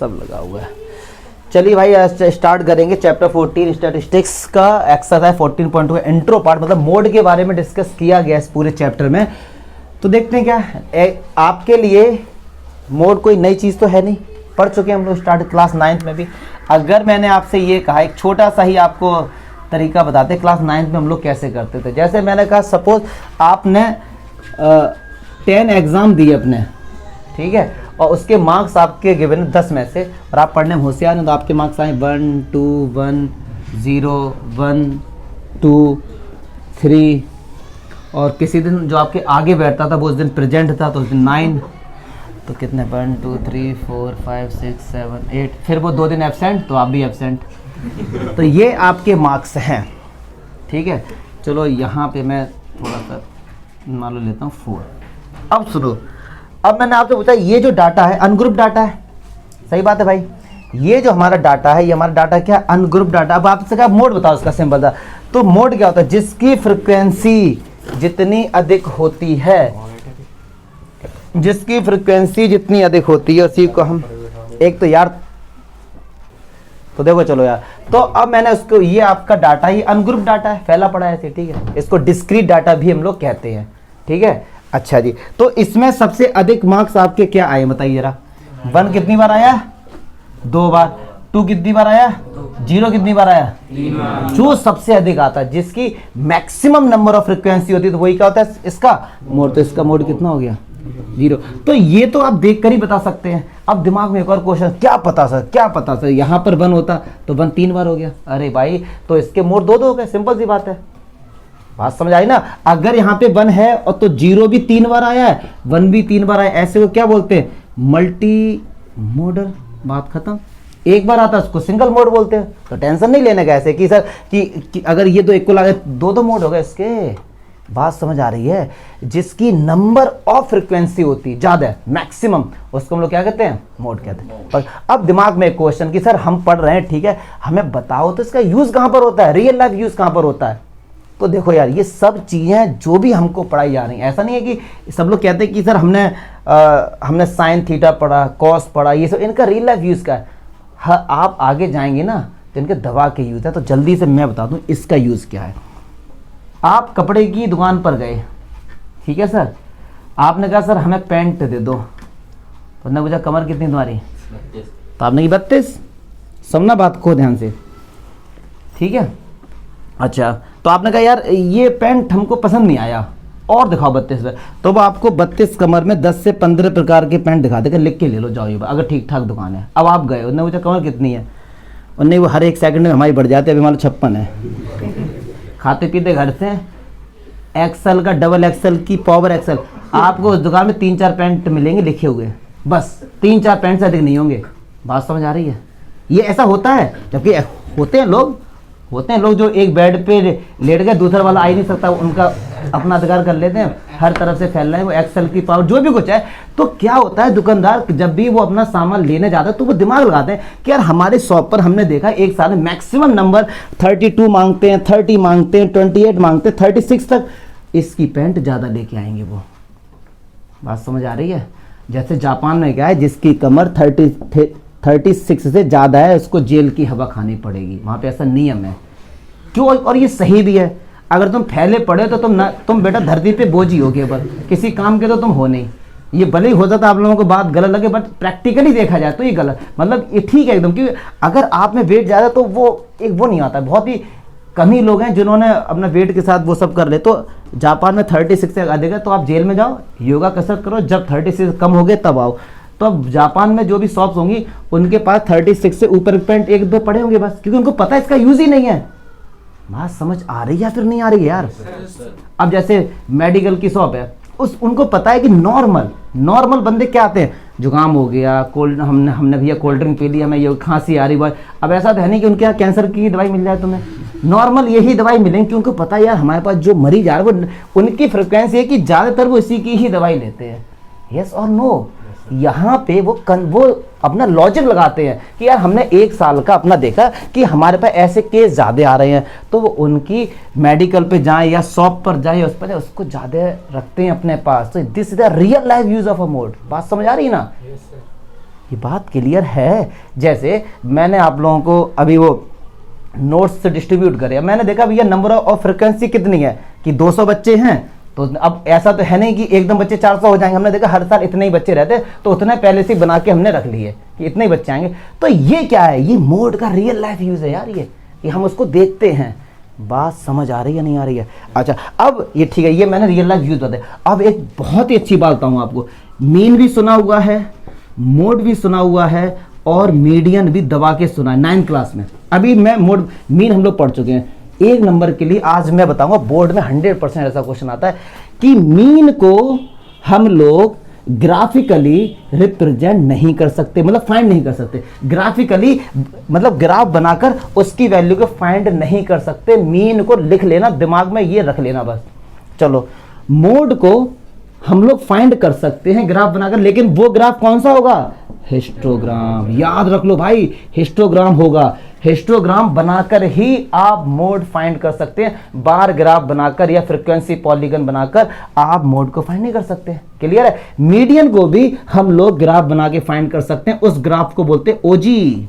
सब लगा हुआ है। चलिए भाई स्टार्ट करेंगे चैप्टर 14 स्टैटिस्टिक्स का एक्सरसाइज 14.2 इंट्रो पार्ट, मतलब मोड के बारे में डिस्कस किया गया इस पूरे चैप्टर में। तो देखते हैं क्या आपके लिए मोड कोई नई चीज़ तो है नहीं, पढ़ चुके हैं हम लोग स्टार्ट क्लास 9th में भी। अगर मैंने आपसे ये कहा एक छोटा सा ही आपको तरीका बताते क्लास 9th में हम लोग कैसे करते थे। जैसे मैंने कहा सपोज आपने 10 एग्ज़ाम दिए अपने, ठीक है, और उसके मार्क्स आपके गिवन 10 में से, और आप पढ़ने में होशियार हैं तो आपके मार्क्स आए 1 2 1 0 1 2 3, और किसी दिन जो आपके आगे बैठता था वो उस दिन प्रेजेंट था तो उस दिन 9, तो कितने 1 2 3 4 5 6 7 8, फिर वो 2 दिन एब्सेंट तो आप भी एब्सेंट। तो ये आपके मार्क्स हैं, ठीक है। चलो यहाँ पे मैं थोड़ा सा मान लो लेता हूँ 4। अब सुनो, अब मैंने आपसे पूछा ये जो डाटा है अनग्रुप डाटा है, सही बात है भाई। ये जो हमारा डाटा है ये हमारा डाटा क्या है, अनग्रुप डाटा। अब आपसे कहा मोड बताओ उसका सिंपल था, तो मोड क्या होता है, जिसकी फ्रिक्वेंसी जितनी अधिक होती है, जिसकी फ्रिक्वेंसी जितनी अधिक होती है उसी को हम एक तो यार, तो देखो चलो यार, तो अब मैंने उसको, ये आपका डाटा ही अनग्रुप डाटा है, फैला पड़ा है ऐसे, ठीक है। इसको डिस्क्रीट डाटा भी हम लोग कहते हैं, ठीक है। अच्छा जी, तो इसमें सबसे अधिक मार्क्स आपके क्या आए बताइए जरा। 1 कितनी बार आया, 2 बार। 2 कितनी बार आया, 0 कितनी बार आया, 3 बार। जो सबसे अधिक आता है, जिसकी मैक्सिमम नंबर ऑफ फ्रिक्वेंसी होती है, तो वही क्या होता है इसका मोड। तो इसका मोड कितना हो गया, 0। तो ये तो आप देख कर ही बता सकते हैं। अब दिमाग में एक और क्वेश्चन, क्या पता सर, क्या पता सर, यहाँ पर 1 होता तो 1 3 बार हो गया। अरे भाई तो इसके मोड 2 हो गए, सिंपल सी बात है, बात समझ आई ना। अगर यहाँ पे 1 है और तो 0 भी 3 बार आया है, 1 भी 3 बार आया, ऐसे को क्या बोलते हैं, मल्टी मोडल, बात खत्म। एक बार आता है उसको सिंगल मोड बोलते हैं। तो टेंशन नहीं लेने का ऐसे कि सर कि अगर ये दो इक्वल आ गए, 2 मोड हो गए इसके, बात समझ आ रही है। जिसकी नंबर ऑफ फ्रिक्वेंसी होती ज्यादा है, मैक्सिमम, उसको हम लोग क्या कहते हैं, मोड कहते हैं। पर अब दिमाग में एक क्वेश्चन कि सर हम पढ़ रहे हैं, ठीक है, हमें बताओ तो इसका यूज कहां पर होता है, रियल लाइफ यूज कहां पर होता है। तो देखो यार, ये सब चीजें जो भी हमको पढ़ाई जा रही हैं, ऐसा नहीं है कि सब लोग कहते हैं कि सर हमने साइन थीटा पढ़ा, कॉस पढ़ा, ये सब इनका रियल लाइफ यूज का है। हाँ, आप आगे जाएंगे ना तो इनके दवा के यूज है। तो जल्दी से मैं बता दूं इसका यूज क्या है। आप कपड़े की दुकान पर गए, ठीक है सर, आपने कहा सर हमें पैंट दे दो, तो उसने पूछा कमर कितनी तुम्हारी, तो आपने की 32। समझना बात को ध्यान से, ठीक है। अच्छा, तो आपने कहा यार ये पैंट हमको पसंद नहीं आया और दिखाओ 32 में, तो वो आपको 32 कमर में 10 से 15 प्रकार के पैंट दिखा देगा, लिख के ले लो जाओ ये, अगर ठीक ठाक दुकान है। अब आप गए, उसने पूछा कमर कितनी है, और नहीं वो हर एक सेकंड में हमारी बढ़ जाती है, अभी मान लो 56 है। खाते पीते घर से एक्सल का, डबल एक्सल की, पावर एक्सल, आपको उस दुकान में 3-4 पैंट मिलेंगे लिखे हुए, बस 3-4 पैंट से अधिक नहीं होंगे। बात समझ आ रही है। ये ऐसा होता है, जबकि होते हैं लोग जो एक बेड पे लेट गए, दूसरा वाला आ ही नहीं सकता, उनका अपना अधिकार कर लेते हैं, हर तरफ से फैल रहे हैं, वो एक्सेल की पावर जो भी कुछ है। तो क्या होता है, दुकानदार जब भी वो अपना सामान लेने जाता है तो वो दिमाग लगाते हैं कि यार हमारे शॉप पर हमने देखा एक साल में मैक्सिमम नंबर 32 मांगते हैं, 30 मांगते हैं, 28 मांगते हैं, 36 तक, इसकी पैंट ज़्यादा लेके आएंगे वो। बात समझ आ रही है। जैसे जापान में क्या है, जिसकी कमर 36 से ज़्यादा है उसको जेल की हवा खानी पड़ेगी, वहाँ पे ऐसा नियम है। क्यों, और ये सही भी है। अगर तुम फैले पड़े तो तुम बेटा धरती पे बोझ ही हो केवल, किसी काम के तो तुम हो नहीं। ये भले ही हो जाता आप लोगों को बात गलत लगे, बट प्रैक्टिकली देखा जाए तो ये गलत, मतलब ये ठीक है एकदम। क्योंकि अगर आप में वेट ज़्यादा तो वो एक वो नहीं आता, बहुत ही कम ही लोग हैं जिन्होंने अपना वेट के साथ वो सब कर ले। तो जापान में 36 से अधिक है तो आप जेल में जाओ, योगा कसरत करो, जब 36 कम हो गए तब आओ। तो अब जापान में जो भी शॉप्स होंगी उनके पास 36 से ऊपर पैंट 1-2 पड़े होंगे बस, क्योंकि उनको पता है इसका यूज ही नहीं है। बात समझ आ रही है या फिर नहीं आ रही है यार। अब जैसे मेडिकल की शॉप है, उनको पता है कि नॉर्मल बंदे क्या आते हैं, जुकाम हो गया, कोल्ड, हमने भैया कोल्ड ड्रिंक पी लिया, हमें ये खांसी आ रही बात। अब ऐसा तो है नहीं कि उनके यहाँ कैंसर की दवाई मिल जाए तुम्हें, नॉर्मल यही दवाई मिलेंगी, क्योंकि उनको पता है यार हमारे पास जो मरीज आ रहे हैं वो उनकी फ्रिक्वेंसी है कि ज़्यादातर वो इसी की ही दवाई लेते हैं। यस और नो, यहाँ पे वो अपना लॉजिक लगाते हैं कि यार हमने 1 साल का अपना देखा कि हमारे पास ऐसे केस ज़्यादा आ रहे हैं, तो वो उनकी मेडिकल पे जाएं या शॉप पर जाएं, उस पर उसको ज़्यादा रखते हैं अपने पास। तो this is the real life use of a mode. बात समझ आ रही है ना। ये बात क्लियर है। जैसे मैंने आप लोगों को अभी वो नोट्स से डिस्ट्रीब्यूट करे, मैंने देखा भैया नंबर ऑफ फ्रिक्वेंसी कितनी है कि 200 बच्चे हैं, तो अब ऐसा तो है नहीं कि एकदम बच्चे 400 हो जाएंगे। हमने देखा हर साल इतने ही बच्चे रहते, तो उतने पहले से बना के हमने रख लिए कि इतने ही बच्चे आएंगे। तो ये क्या है, ये मोड का रियल लाइफ यूज है यार, ये हम उसको देखते हैं। बात समझ आ रही है नहीं आ रही है? अच्छा अब ये ठीक है, ये मैंने रियल लाइफ यूज बताया। अब एक बहुत ही अच्छी बात बताऊँ आपको, मीन भी सुना हुआ है, मोड भी सुना हुआ है, और मीडियन भी दबा के सुना है 9th क्लास में। अभी मैं मोड मीन हम लोग पढ़ चुके हैं। 1 नंबर के लिए आज मैं बताऊंगा, बोर्ड में 100% ऐसा क्वेश्चन आता है कि मीन को हम लोग ग्राफिकली रिप्रेजेंट नहीं कर सकते, मतलब फाइंड नहीं कर सकते। ग्राफिकली मतलब ग्राफ बनाकर उसकी वैल्यू को फाइंड नहीं कर सकते। मीन को लिख लेना, दिमाग में ये रख लेना बस। चलो मोड को हम लोग फाइंड कर सकते हैं ग्राफ बनाकर, लेकिन वो ग्राफ कौन सा होगा? हिस्टोग्राम। याद रख लो भाई, हिस्टोग्राम होगा। हिस्टोग्राम बनाकर ही आप मोड फाइंड कर सकते हैं। बार ग्राफ बनाकर या फ्रीक्वेंसी पॉलीगन बनाकर आप मोड को फाइंड नहीं कर सकते। क्लियर है? मीडियन को भी हम लोग ग्राफ बना के फाइंड कर सकते हैं। उस ग्राफ को बोलते हैं ओजी,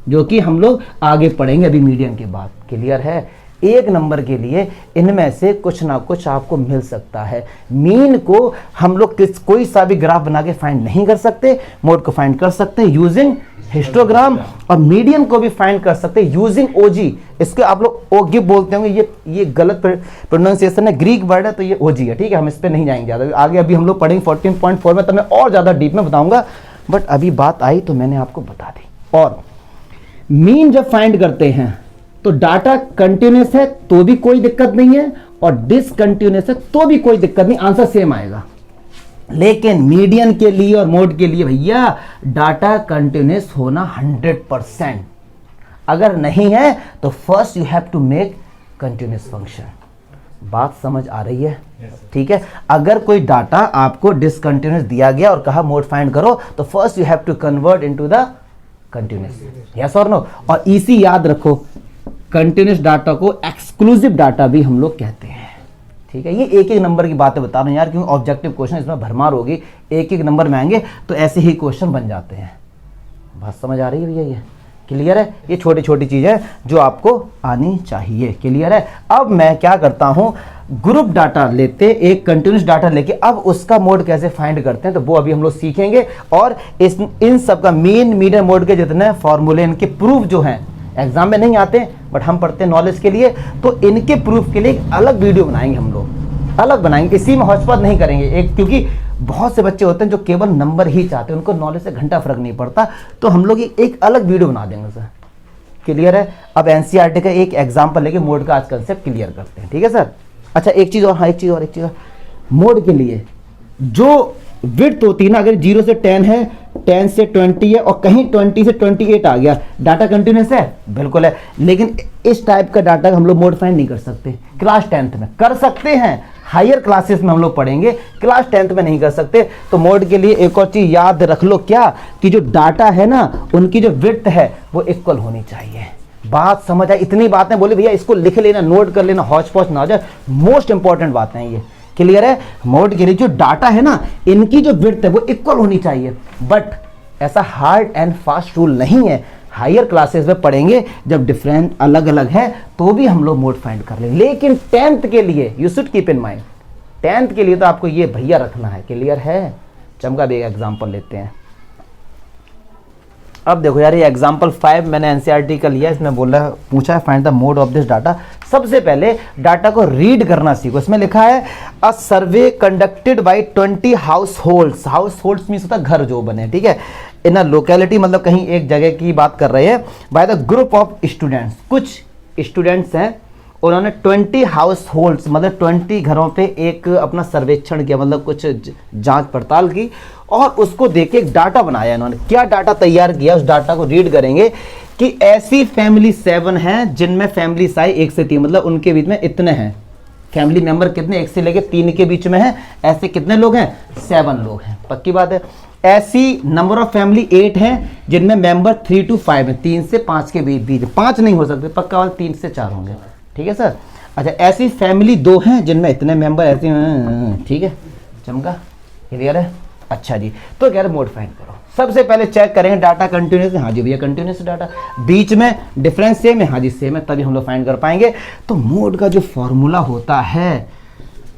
जो कि हम लोग आगे पढ़ेंगे अभी मीडियन के बाद। क्लियर है? 1 नंबर के लिए इनमें से कुछ ना कुछ आपको मिल सकता है। मीन को हम लोग कोई सा भी ग्राफ बना के फाइंड नहीं कर सकते, मोड को फाइंड कर सकते हैं यूजिंग हिस्टोग्राम, और मीडियन को भी फाइंड कर सकते हैं यूजिंग ओजी। इसके आप लोग ओगी बोलते होंगे, ये गलत प्रोनाउंसिएशन है, ग्रीक वर्ड है, तो ये ओजी है। ठीक है, हम इस पे नहीं जाएंगे ज़्यादा, आगे अभी हम लोग पढ़ेंगे 14.4 में, तो मैं और ज़्यादा डीप में बताऊंगा, बट अभी बात आई तो मैंने आपको बता दी। और मीन जब फाइंड करते हैं तो डाटा कंटिन्यूस है तो भी कोई दिक्कत नहीं है, और डिसकंटिन्यूस है तो भी कोई दिक्कत नहीं, आंसर सेम आएगा। लेकिन मीडियन के लिए और मोड के लिए भैया डाटा कंटिन्यूस होना 100%। अगर नहीं है तो first you have to make continuous function. बात समझ आ रही है? ठीक है, अगर कोई डाटा आपको डिसकंटिन्यूस दिया गया और कहा मोड फाइंड करो, तो first you have to convert into the continuous. Yes और नो? और इसी याद रखो, कंटिन्यूस डाटा को एक्सक्लूसिव डाटा भी हम लोग कहते हैं। ठीक है, ये 1-1 नंबर की बातें बता रहे हैं यार, क्योंकि ऑब्जेक्टिव क्वेश्चन इसमें भरमार होगी, 1-1 नंबर में आएंगे तो ऐसे ही क्वेश्चन बन जाते हैं। बात समझ आ रही है भैया? ये क्लियर है? ये छोटी छोटी चीजें जो आपको आनी चाहिए। क्लियर है? अब मैं क्या करता हूं, ग्रुप डाटा लेते, एक कंटिन्यूस डाटा लेके अब उसका मोड कैसे फाइंड करते हैं, तो वो अभी हम लोग सीखेंगे। और इन सब का मीन, मीडियन, मोड के जितने फॉर्मूले, इनके प्रूफ जो हैं एग्जाम में नहीं आते, बट हम पढ़ते हैं नॉलेज के लिए, तो इनके प्रूफ के लिए एक अलग वीडियो बनाएंगे हम लोग, अलग बनाएंगे। इसी में हौच-पौच नहीं करेंगे एक, क्योंकि बहुत से बच्चे होते हैं जो केवल नंबर ही चाहते हैं, उनको नॉलेज से घंटा फर्क नहीं पड़ता, तो हम लोग एक अलग वीडियो बना देंगे सर। क्लियर है? अब एनसीईआरटी का एक एग्जाम्पल लेके मोड का आज कंसेप्ट क्लियर करते हैं। ठीक है सर? अच्छा एक चीज और, हाँ एक चीज और, मोड के लिए जो विड्थ होती है ना, अगर 0 से 10 है, 10 से 20 है, और कहीं 20 से 28 आ गया, डाटा कंटिन्यूस है? बिल्कुल है। लेकिन इस टाइप का डाटा हम लोग मोड फाइंड नहीं कर सकते। क्लास 10th में कर सकते हैं, हायर क्लासेस में हम लोग पढ़ेंगे, क्लास 10th में नहीं कर सकते। तो मोड के लिए एक और चीज याद रख लो, क्या कि जो डाटा है ना, उनकी जो विड्थ है वो इक्वल होनी चाहिए। बात समझ आई? इतनी बातें बोले भैया, इसको लिख लेना, नोट कर लेना, हौच पौच ना हो जाए, मोस्ट इंपॉर्टेंट बातें हैं ये। क्लियर है? मोड के लिए जो डाटा है ना, इनकी जो विड्थ है वो इक्वल होनी चाहिए, बट ऐसा हार्ड एंड फास्ट रूल नहीं है। हायर क्लासेस में पढ़ेंगे, जब डिफरेंट अलग अलग है तो भी हम लोग मोड फाइंड कर लेंगे। लेकिन 10th के लिए you should keep in mind, 10th के लिए तो आपको ये भैया रखना है। क्लियर है? चमका भी एक एग्जाम्पल लेते हैं। अब देखो यार, ये एग्जाम्पल 5 मैंने एनसीईआरटी का लिया, इसमें बोला पूछा है find the mode of this data. सबसे पहले डाटा को रीड करना सीखो। इसमें लिखा है a survey conducted by 20 households. Households means होता है घर जो बने, ठीक है, इन अ लोकेलिटी, मतलब कहीं एक जगह की बात कर रहे हैं, by the group of students. कुछ स्टूडेंट्स हैं, उन्होंने 20 हाउस होल्ड्स मतलब 20 घरों पे एक अपना सर्वेक्षण किया, मतलब कुछ जांच पड़ताल की, और उसको देख के एक डाटा बनाया इन्होंने। क्या डाटा तैयार किया, उस डाटा को रीड करेंगे कि ऐसी फैमिली 7 हैं जिनमें फैमिली साइज 1 से 3, मतलब उनके बीच में इतने हैं फैमिली मेंबर, कितने 1 से लेके 3 के बीच में है, ऐसे कितने लोग हैं, 7 लोग हैं। पक्की बात है। ऐसी नंबर ऑफ फैमिली 8 हैं जिनमें मेंबर 3 to 5 है, 3 से 5 के बीच, 5 नहीं हो सकते, पक्का वाला 3 से 4 होंगे। ठीक है सर? अच्छा, ऐसी फैमिली 2 हैं जिनमें इतने मेंबर ऐसे, ठीक है, चमका? क्लियर है? अच्छा जी, तो कह रहे मोड फाइंड करो। सबसे पहले चेक करेंगे डाटा कंटिन्यूस है, हाँ जी भैया कंटिन्यूस डाटा, बीच में डिफरेंस सेम है, हाँ जी सेम है, तभी हम लोग फाइंड कर पाएंगे। तो मोड का जो फॉर्मूला होता है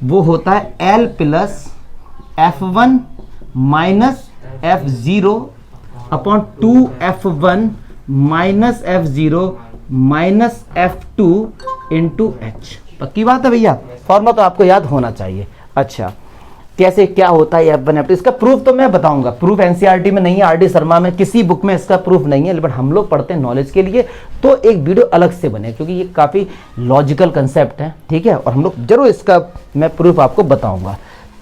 वो होता है L plus F1 minus F0 upon 2F1 minus F0 minus F2 into H। पक्की बात है भैया, फॉर्मूला तो आपको याद होना चाहिए। अच्छा कैसे क्या होता है F1 F2, इसका प्रूफ तो मैं बताऊंगा, प्रूफ एनसीईआरटी में नहीं है, आरडी शर्मा में किसी बुक में इसका प्रूफ नहीं है, लेकिन हम लोग पढ़ते हैं नॉलेज के लिए, तो एक वीडियो अलग से बने क्योंकि ये काफ़ी लॉजिकल कंसेप्ट है, ठीक है, और हम लोग जरूर इसका मैं प्रूफ आपको बताऊंगा।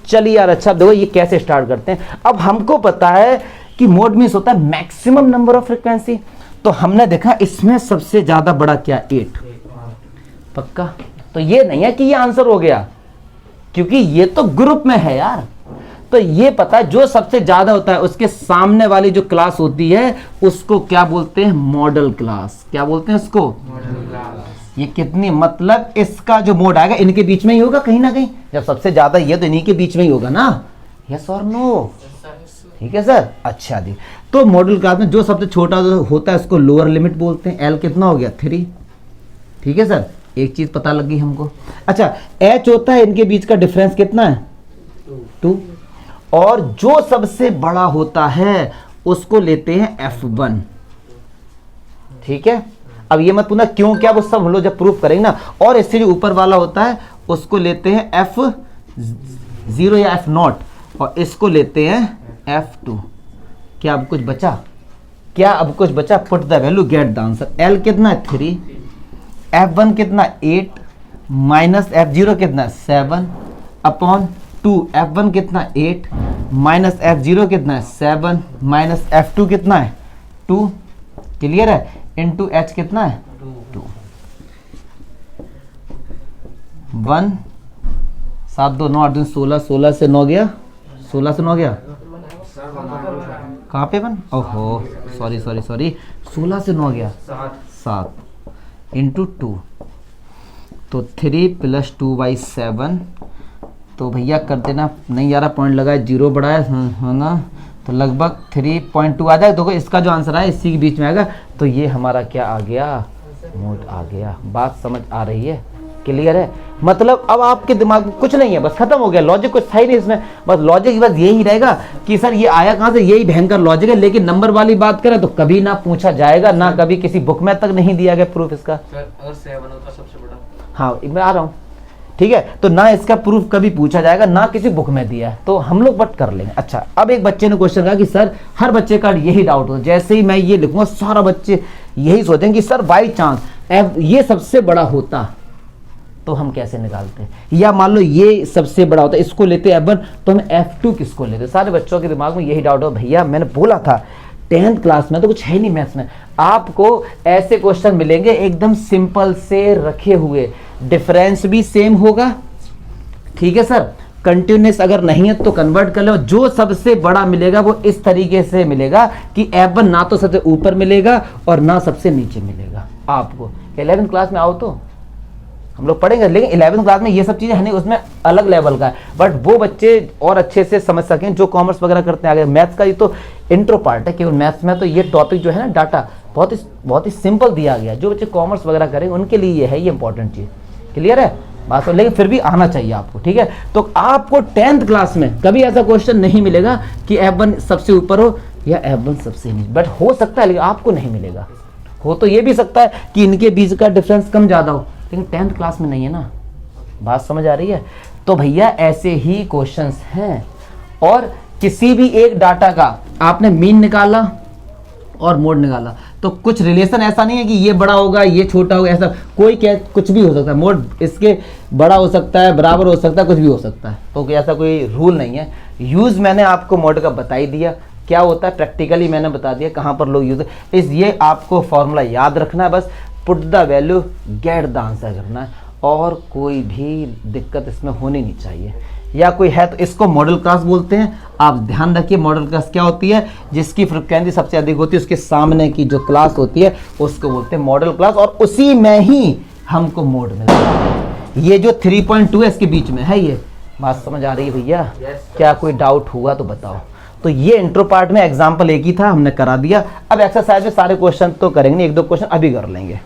चलिए यार अच्छा देखो ये कैसे स्टार्ट करते हैं। अब हमको पता है कि मोड मीन्स होता है मैक्सिमम नंबर ऑफ फ्रिक्वेंसी, तो हमने देखा इसमें सबसे ज़्यादा बड़ा क्या 8, पक्का, तो ये नहीं है कि ये आंसर हो गया क्योंकि ये तो ग्रुप में है यार, तो ये पता है जो सबसे ज्यादा होता है उसके सामने वाली जो क्लास होती है उसको क्या बोलते हैं, मॉडल क्लास। क्या बोलते हैं उसको, मॉडल क्लास। ये कितनी मतलब इसका जो मोड आएगा इनके बीच में ही होगा कहीं ना कहीं, जब सबसे ज्यादा ये तो इन्हीं के बीच में ही होगा ना, यस और नो, ठीक है सर। अच्छा जी, तो मॉडल क्लास में जो सबसे छोटा होता है उसको लोअर लिमिट बोलते हैं। एल कितना हो गया 3, ठीक है सर, एक चीज पता लगी हमको। अच्छा एच होता है इनके बीच का डिफरेंस कितना है 2, और जो सबसे बड़ा होता है उसको लेते हैं F1, ठीक है। अब ये मत पूछना क्यों क्या, वो सब हम लोग जब प्रूफ करेंगे ना, और इससे जो ऊपर वाला होता है उसको लेते हैं F0 या F0, और इसको लेते हैं F2। क्या अब कुछ बचा, क्या अब कुछ बचा, put the value get the answer. L कितना है 3, F1 कितना 8 माइनस F0 कितना 7 अपॉन 2, F1 कितना 8 माइनस F0 कितना है 7 माइनस F2 कितना है 2, क्लियर है, इनटू H कितना है 2। 1 7 2 9 8 16, 16 से 9 गया, 16 से 9 गया, कहाँ पे 1, ओहो सॉरी 16 से 9 गया 7 इंटू 2, तो 3 प्लस 2/7, तो भैया कर देना, नहीं यार पॉइंट लगाए 0 बढ़ाया है ना, तो लगभग 3.2 आ जाएगा। देखो इसका जो आंसर है इसी के बीच में आएगा, तो ये हमारा क्या आ गया, मोड आ गया। बात समझ आ रही है, क्लियर है, मतलब अब आपके दिमाग में कुछ नहीं है, बस खत्म हो गया, लॉजिक कुछ था ही नहीं इसमें, बस लॉजिक बस यही रहेगा कि सर ये आया कहाँ से, यही भयंकर लॉजिक है। लेकिन नंबर वाली बात करें तो कभी ना पूछा जाएगा, ना कभी किसी बुक में तक नहीं दिया गया प्रूफ इसका। सर और 7 होता सबसे बड़ा, हाँ मैं आ रहा हूँ, ठीक है, तो ना इसका प्रूफ कभी पूछा जाएगा ना किसी बुक में दिया है, तो हम लोग बट कर लेंगे। अच्छा अब एक बच्चे ने क्वेश्चन कहा कि सर हर बच्चे का यही डाउट हो, जैसे ही मैं ये लिखूंगा सारा बच्चे यही सोचेंगे कि सर बाई चांस ये सबसे बड़ा होता तो हम कैसे निकालते हैं, या मान लो ये सबसे बड़ा होता है इसको लेते F1 तो हम F2 किसको लेते। सारे बच्चों के दिमाग में यही डाउट हो, भैया मैंने बोला था 10th क्लास में तो कुछ है नहीं मैथ्स में, आपको ऐसे क्वेश्चन मिलेंगे एकदम सिंपल से रखे हुए, डिफरेंस भी सेम होगा, ठीक है सर, कंटिन्यूस अगर नहीं है तो कन्वर्ट कर लो, जो सबसे बड़ा मिलेगा वो इस तरीके से मिलेगा कि F1 ना तो सबसे ऊपर मिलेगा और ना सबसे नीचे मिलेगा आपको। 11th क्लास में आओ तो हम लोग पढ़ेंगे, लेकिन 11th क्लास में ये सब चीज़ें है नहीं, उसमें अलग लेवल का है, बट वो बच्चे और अच्छे से समझ सकें जो कॉमर्स वगैरह करते हैं आगे। मैथ्स का ये तो इंट्रो पार्ट है, केवल मैथ्स में तो ये टॉपिक जो है ना डाटा बहुत ही सिंपल दिया गया है, जो बच्चे कॉमर्स वगैरह करेंगे उनके लिए ये है ये इंपॉर्टेंट चीज़, क्लियर है बात तो, लेकिन फिर भी आना चाहिए आपको, ठीक है। तो आपको 10th क्लास में कभी ऐसा क्वेश्चन नहीं मिलेगा कि F1 सबसे ऊपर हो या F1 सबसे नीचे, बट हो सकता है लेकिन आपको नहीं मिलेगा। हो तो ये भी सकता है कि इनके बीच का डिफरेंस कम ज़्यादा हो, लेकिन 10th क्लास में नहीं है ना, बात समझ आ रही है। तो भैया ऐसे ही क्वेश्चंस हैं, और किसी भी एक डाटा का आपने मीन निकाला और मोड निकाला तो कुछ रिलेशन ऐसा नहीं है कि ये बड़ा होगा ये छोटा होगा, ऐसा कोई कुछ भी हो सकता है, मोड इसके बड़ा हो सकता है, बराबर हो सकता है, कुछ भी हो सकता है, तो ऐसा कोई रूल नहीं है। यूज़ मैंने आपको मोड का बता ही दिया क्या होता है, प्रैक्टिकली मैंने बता दिया कहाँ पर लोग यूज़ इस, ये आपको फॉर्मूला याद रखना है, बस put the value get the answer करना है, और कोई भी दिक्कत इसमें होनी नहीं चाहिए। या कोई है तो इसको मॉडल क्लास बोलते हैं, आप ध्यान रखिए मॉडल क्लास क्या होती है, जिसकी फ्रिक्वेंसी सबसे अधिक होती है उसके सामने की जो क्लास होती है उसको बोलते हैं मॉडल क्लास, और उसी में ही हमको मोड मिलता है। ये जो 3.2 है इसके बीच में है, ये बात समझ आ रही है भैया? क्या कोई डाउट हुआ तो बताओ। तो ये इंट्रो पार्ट में एग्जाम्पल एक ही था, हमने करा दिया। अब एक्सरसाइज में सारे क्वेश्चन तो करेंगे नहीं, एक दो क्वेश्चन अभी कर लेंगे।